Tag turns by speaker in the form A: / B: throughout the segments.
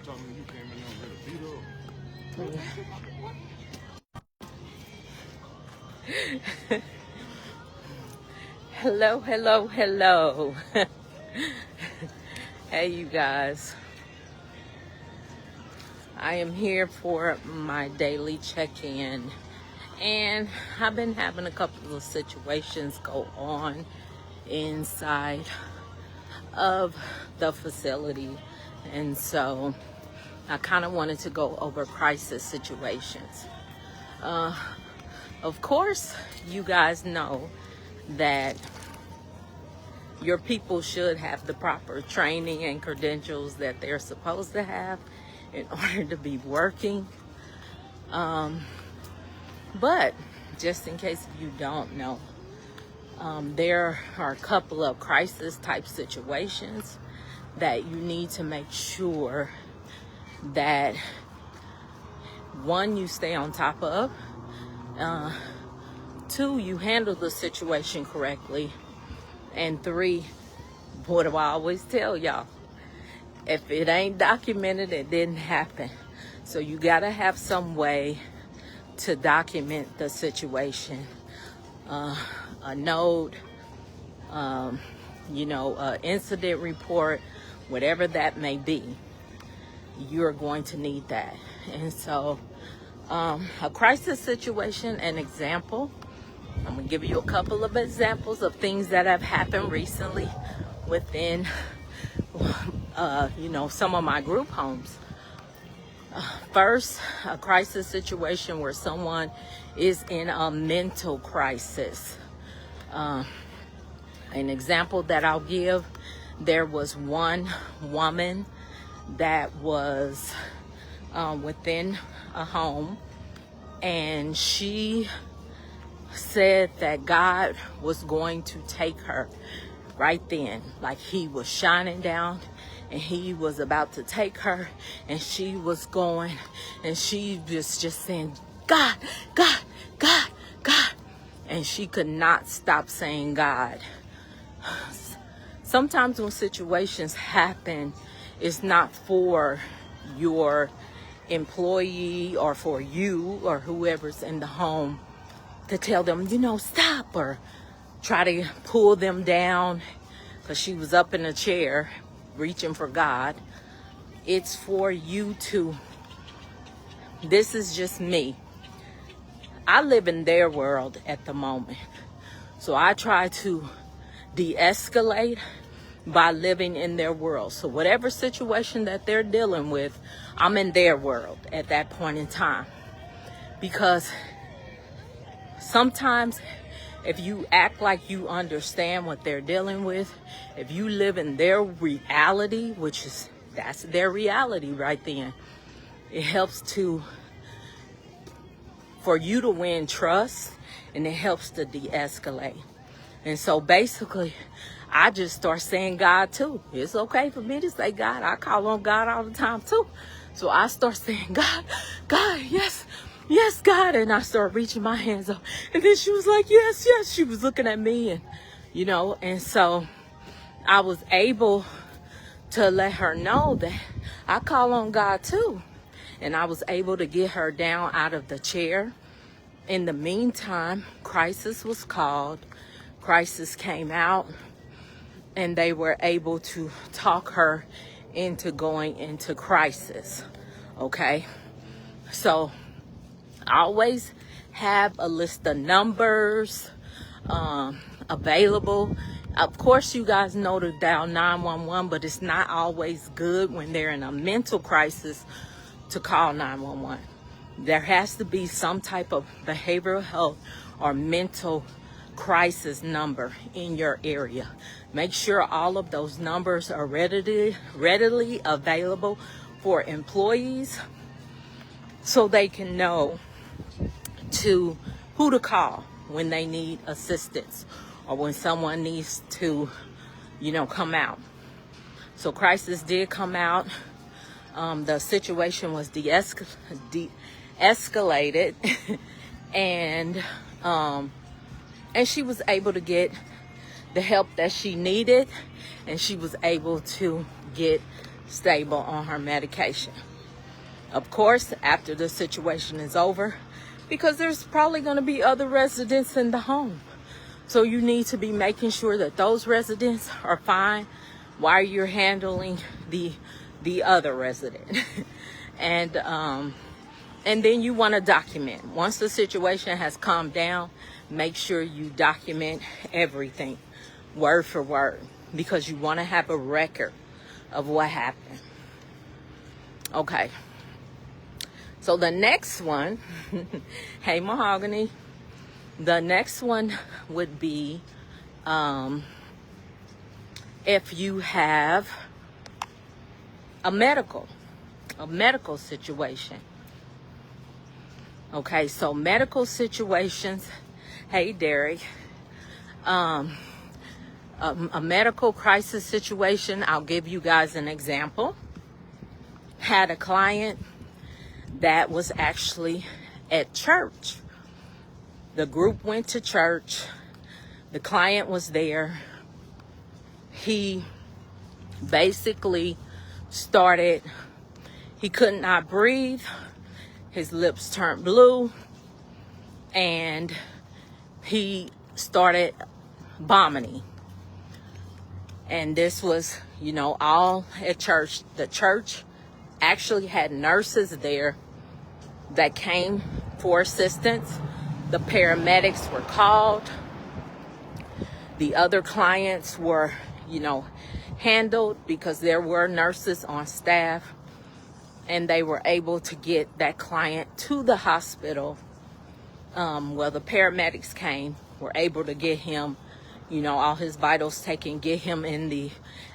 A: told me you came in there ready to beat up.
B: Hello, hello, hello. Hey, you guys. I am here for my daily check-in. And I've been having a couple of situations go on inside of the facility. And so I kind of wanted to go over crisis situations. Of course, you guys know that your people should have the proper training and credentials that they're supposed to have in order to be working. But just in case you don't know, there are a couple of crisis type situations that you need to make sure that, one, you stay on top of, two, you handle the situation correctly, and three, what do I always tell y'all? If it ain't documented, it didn't happen. So you gotta have some way to document the situation. A note, incident report, whatever that may be, you're going to need that. And so a crisis situation, an example, I'm gonna give you a couple of examples of things that have happened recently within some of my group homes. First, a crisis situation where someone is in a mental crisis. An example that I'll give, there was one woman that was within a home, and she said that God was going to take her right then. Like, he was shining down and he was about to take her, and she was going, and she was just saying, God, God, God, God. And she could not stop saying God. Sometimes when situations happen, it's not for your employee or for you or whoever's in the home to tell them, stop, or try to pull them down because she was up in a chair reaching for God. It's for you to, this is just me. I live in their world at the moment. So I try to de-escalate by living in their world. So whatever situation that they're dealing with, I'm in their world at that point in time. Because sometimes if you act like you understand what they're dealing with, if you live in their reality, that's their reality right then, it helps for you to win trust, and it helps to de-escalate. And so basically, I just start saying God too. It's okay for me to say God. I call on God all the time too. So I start saying, God, God, yes, yes, God. And I start reaching my hands up. And then she was like, yes, yes. She was looking at me, and, and so I was able to let her know that I call on God too. And I was able to get her down out of the chair. In the meantime, crisis was called. Crisis came out, and they were able to talk her into going into crisis. Okay? So I always have a list of numbers available. Of course, you guys know to dial 911, but it's not always good when they're in a mental crisis to call 911. There has to be some type of behavioral health or mental crisis number in your area. Make sure all of those numbers are readily available for employees, so they can know who to call when they need assistance or when someone needs to, come out. So crisis did come out. The situation was de-escalated, and she was able to get the help that she needed, and she was able to get stable on her medication. Of course, after the situation is over, because there's probably going to be other residents in the home. So you need to be making sure that those residents are fine while you're handling the other resident. and then you want to document. Once the situation has calmed down, make sure you document everything, word for word, because you want to have a record of what happened. Okay. So the next one, hey Mahogany, the next one would be if you have a medical situation. Okay, so medical situations, hey Derek, a medical crisis situation, I'll give you guys an example. Had a client that was actually at church. The group went to church. The client was there. He basically he could not breathe. His lips turned blue. And he started vomiting. And this was, all at church. The church actually had nurses there that came for assistance. The paramedics were called. The other clients were, handled because there were nurses on staff, and they were able to get that client to the hospital. Well, the paramedics came, were able to get him, all his vitals taken, get him in the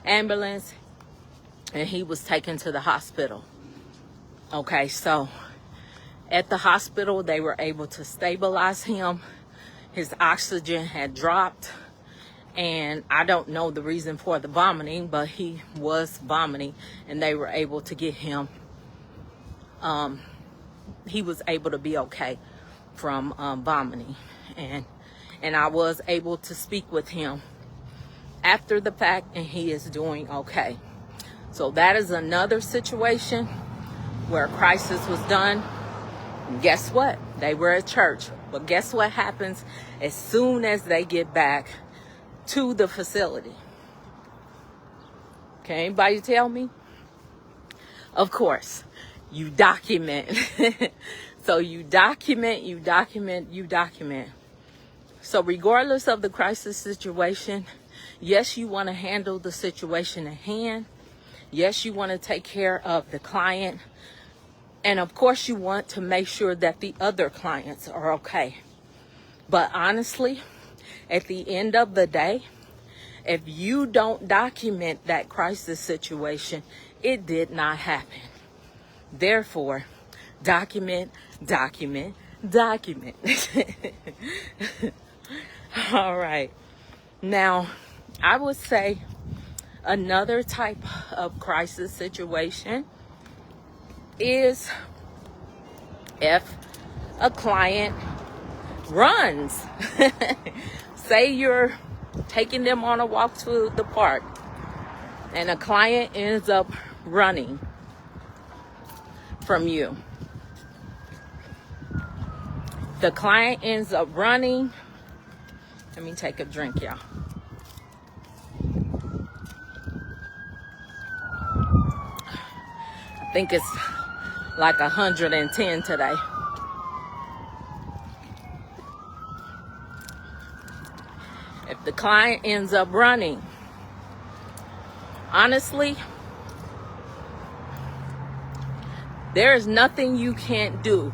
B: ambulance, and he was taken to the hospital. Okay, so at the hospital, they were able to stabilize him. His oxygen had dropped, and I don't know the reason for the vomiting, but he was vomiting, and they were able to get him. He was able to be okay from vomiting, and I was able to speak with him after the fact, and he is doing okay. So that is another situation where a crisis was done. And guess what? They were at church. But guess what happens as soon as they get back to the facility? Can anybody tell me? Of course, you document. So you document. So regardless of the crisis situation, yes, you want to handle the situation at hand. Yes, you want to take care of the client. And of course, you want to make sure that the other clients are okay. But honestly, at the end of the day, if you don't document that crisis situation, it did not happen. Therefore, document. All right. Now, I would say another type of crisis situation is if a client runs. Say you're taking them on a walk to the park and a client ends up running from you. The client ends up running. Let me take a drink, y'all. I think it's like 110 today. If the client ends up running, honestly, there is nothing you can't do.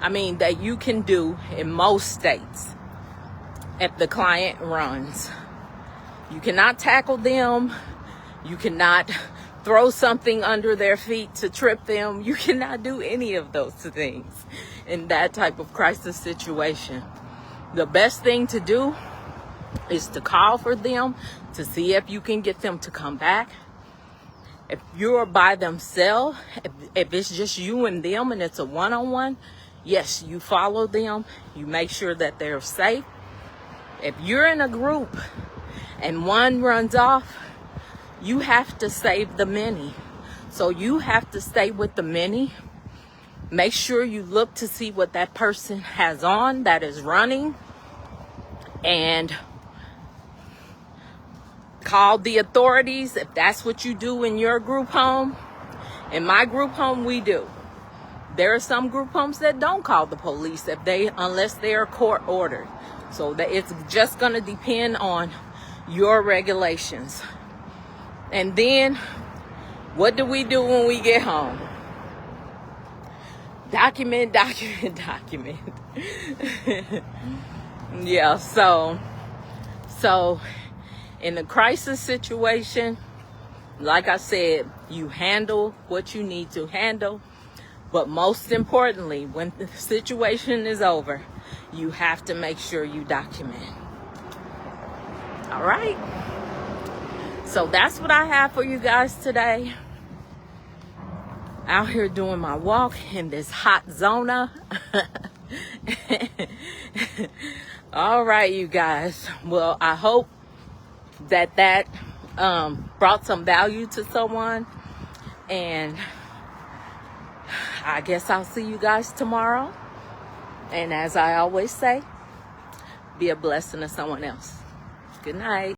B: That you can do in most states if the client runs. You cannot tackle them. You cannot throw something under their feet to trip them. You cannot do any of those things in that type of crisis situation. The best thing to do is to call for them to see if you can get them to come back. If you're by themselves, if it's just you and them and it's a one-on-one, yes, you follow them. You make sure that they're safe. If you're in a group and one runs off, you have to save the many. So you have to stay with the many. Make sure you look to see what that person has on that is running, and call the authorities if that's what you do in your group home. In my group home, we do. There are some group homes that don't call the police unless they are court ordered. So that it's just going to depend on your regulations. And then, what do we do when we get home? Document. Yeah, so in a crisis situation, like I said, you handle what you need to handle. But most importantly, when the situation is over, you have to make sure you document. All right? So that's what I have for you guys today. Out here doing my walk in this hot zona. All right, you guys. Well, I hope that brought some value to someone. And I guess I'll see you guys tomorrow. And as I always say, be a blessing to someone else. Good night.